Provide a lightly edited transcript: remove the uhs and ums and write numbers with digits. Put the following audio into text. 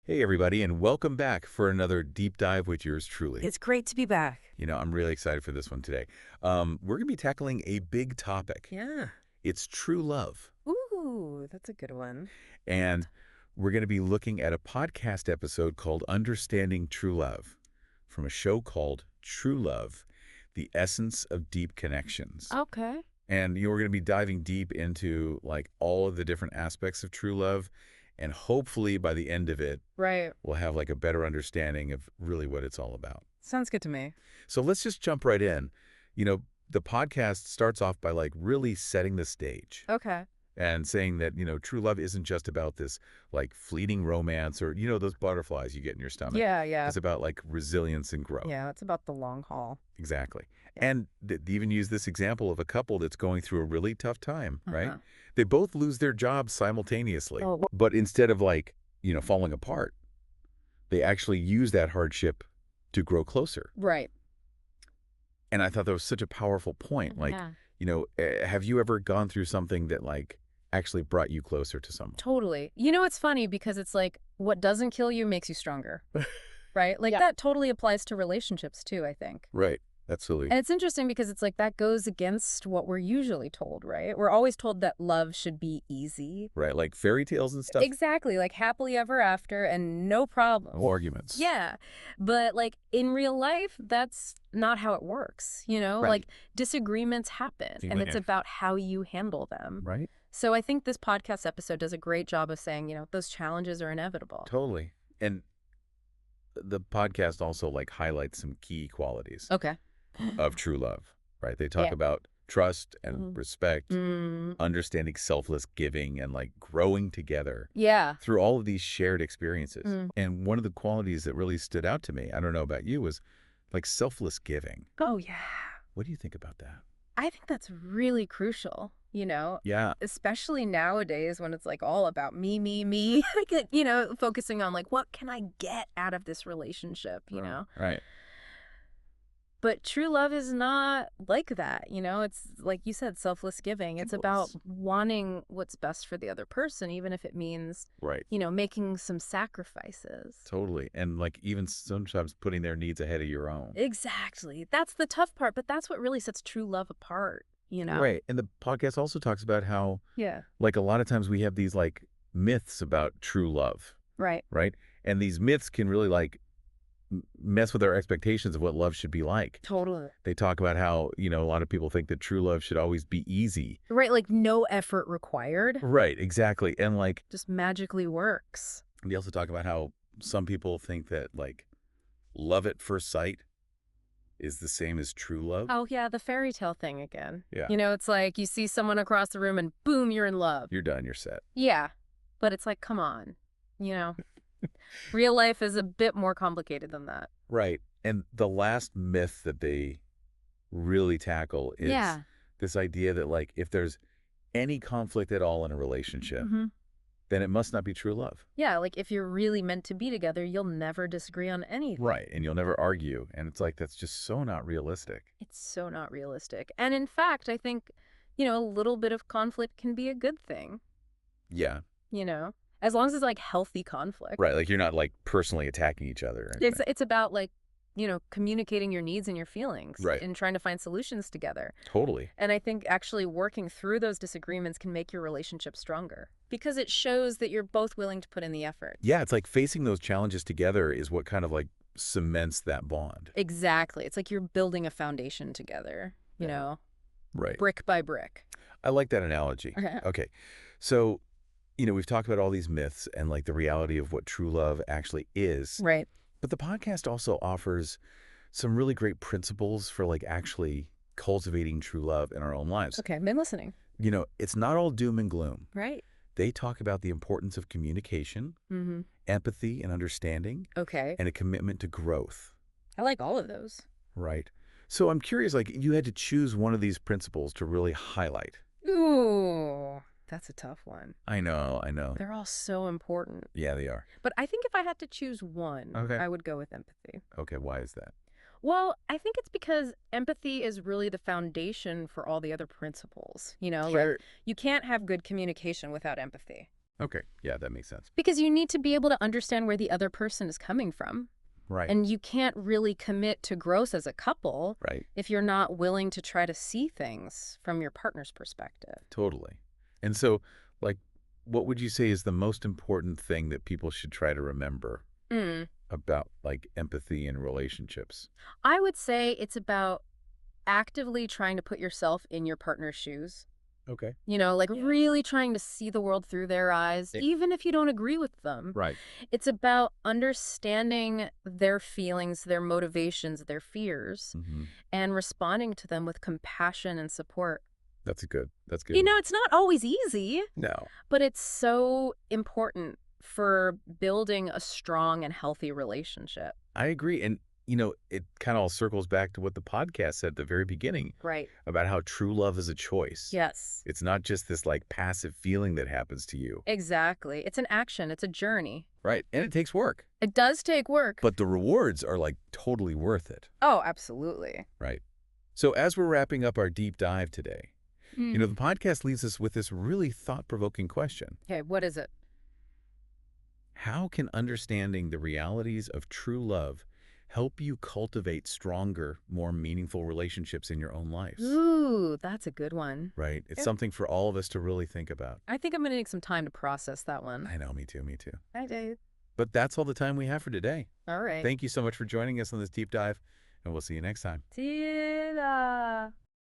Hey, everybody, and welcome back for another deep dive with yours truly. It's great to be back. I'm really excited for this one today. We're going to be tackling a big topic. Yeah. It's true love. Ooh, that's a good one. And we're going to be looking at a podcast episode called Understanding True Love from a show called True Love, The Essence of Deep Connections. Okay. And we're going to be diving deep into like all of the different aspects of true love. And hopefully by the end of it, Right. we'll have like a better understanding of really what it's all about. Sounds good to me. So let's just jump right in. The podcast starts off by like really setting the stage Okay. and saying that, true love isn't just about this like fleeting romance or, those butterflies you get in your stomach. Yeah. It's about like resilience and growth. Yeah, it's about the long haul. Exactly. Yeah. And they even use this example of a couple that's going through a really tough time, right? Uh-huh. They both lose their jobs simultaneously. Oh, But instead of like, falling apart, they actually use that hardship to grow closer. right. And I thought that was such a powerful point. Like, Yeah. have you ever gone through something that like actually brought you closer to someone? Totally. It's funny because it's like what doesn't kill you makes you stronger. Right? Like Yeah. that totally applies to relationships too, I think. Right. Absolutely. And it's interesting because it's like that goes against what we're usually told, right? We're always told that love should be easy. Right. Like fairy tales and stuff. Exactly, like happily ever after and no problem. No arguments. Yeah. But like in real life, that's not how it works, Right. Like disagreements happen and it's Yeah. about how you handle them. Right. So I think this podcast episode does a great job of saying, those challenges are inevitable. Totally. And the podcast also like highlights some key qualities Okay. of true love, right? They talk Yeah. about trust and Mhm. respect, Mm, understanding selfless giving, and like growing together yeah. through all of these shared experiences. Mm. And one of the qualities that really stood out to me, I don't know about you, was like selfless giving. Oh, yeah. What do you think about that? I think that's really crucial, Yeah, especially nowadays when it's like all about me, like, focusing on like, what can I get out of this relationship, right. But true love is not like that, It's like you said, selfless giving. It's about Selfless. wanting what's best for the other person, even if it means, Right. making some sacrifices. Totally. And like even sometimes putting their needs ahead of your own. Exactly. That's the tough part, but that's what really sets true love apart. Right. And the podcast also talks about how Yeah. like a lot of times we have these like myths about true love, Right. right? And these myths can really like mess with our expectations of what love should be like. Totally. They talk about how, a lot of people think that true love should always be easy. Right. Like no effort required, Right, exactly. And like just magically works. they also talk about how some people think that like love at first sight is the same as true love. Oh, yeah. The fairy tale thing again. Yeah. It's like you see someone across the room and boom, you're in love. You're done, you're set. Yeah. But it's like, come on, real life is a bit more complicated than that. Right. And the last myth that they really tackle is Yeah. this idea that like if there's any conflict at all in a relationship, Hmm. then it must not be true love. Yeah. Like if you're really meant to be together, you'll never disagree on anything. Right. And you'll never argue. And it's like that's just so not realistic. It's so not realistic. And in fact, I think, a little bit of conflict can be a good thing, Yeah. as long as it's like healthy conflict. Right. Like you're not like personally attacking each other. Or It's anything. it's about like, communicating your needs and your feelings Right. and trying to find solutions together. Totally. And I think actually working through those disagreements can make your relationship stronger because it shows that you're both willing to put in the effort. Yeah. It's like facing those challenges together is what kind of like cements that bond. Exactly. It's like you're building a foundation together, Right. brick by brick. I like that analogy. Okay. Okay. So, we've talked about all these myths and like the reality of what true love actually is. Right. But the podcast also offers some really great principles for like actually cultivating true love in our own lives. Okay. I've been listening. It's not all doom and gloom. Right. They talk about the importance of communication, Mm-hmm. empathy and understanding, Okay. and a commitment to growth, I like all of those. right? So I'm curious, like you had to choose one of these principles to really highlight. Ooh, that's a tough one. I know. They're all so important. Yeah, they are. But I think if I had to choose one, Okay. I would go with empathy. Okay, why is that? Well, I think it's because empathy is really the foundation for all the other principles. Like Sure. you can't have good communication without empathy. Okay. Yeah, that makes sense. Because you need to be able to understand where the other person is coming from. Right. And you can't really commit to growth as a couple Right. if you're not willing to try to see things from your partner's perspective. Totally. And so, like, what would you say is the most important thing that people should try to remember Mm. about, like, empathy in relationships? I would say it's about actively trying to put yourself in your partner's shoes. Okay. Like Yeah. really trying to see the world through their eyes, Eh. even if you don't agree with them. Right. It's about understanding their feelings, their motivations, their fears, Mm-hmm. and responding to them with compassion and support. That's good. That's good. It's not always easy, No. but it's so important for building a strong and healthy relationship. I agree. And, it kind of all circles back to what the podcast said at the very beginning Right. about how true love is a choice. Yes. It's not just this, like, passive feeling that happens to you. Exactly. It's an action. It's a journey. Right. And it takes work. It does take work. But the rewards are, like, totally worth it. Oh, absolutely. Right. So as we're wrapping up our deep dive today, the podcast leaves us with this really thought-provoking question. Okay, what is it? How can understanding the realities of true love help you cultivate stronger, more meaningful relationships in your own lives? Ooh, that's a good one. Right. It's Yep. something for all of us to really think about. I think I'm going to take some time to process that one. I know, me too, me too. I did. But that's all the time we have for today. All right. Thank you so much for joining us on this deep dive, and we'll see you next time. See ya.